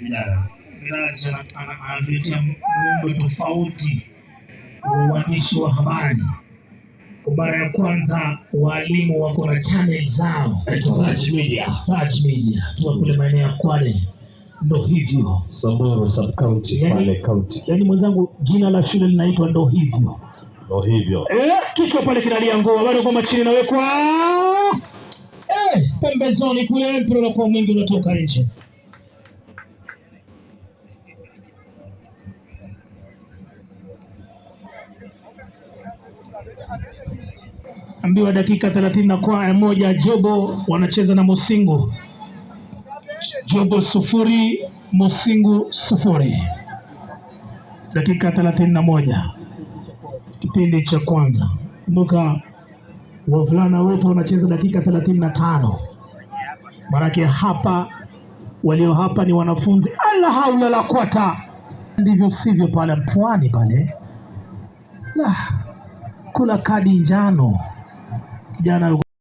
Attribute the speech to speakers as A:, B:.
A: Miraja anatuletea muundo tofauti wa uandishi wa habari. Kwa mara ya kwanza walimu wako na channel zao. Raj Media. Tuwa kule maeneo ya Kwale. Ndo hivyo.
B: Samburu sub county, Kwale county.
A: Yani mwenzangu jina la shule linaitwa ndo hivyo.
B: Ndo hivyo.
A: Kichwa pale kinalia ngoma, bado kwa chini nawekwa. Pembezoni kule mpira kwa mwingi unatoka nje. Ambiwa dakika 31 Jobo wanacheza na Musingu. Jobo 0 Musingu 0. Dakika 31 kipindi cha kwanza. Kumbuka wavulana wote wanacheza dakika 35. Maraki hapa walio hapa ni wanafunzi. Alla haula la kwata. Ndivyo sivyo pale Pwani pale. Kula kadi njano. Kijana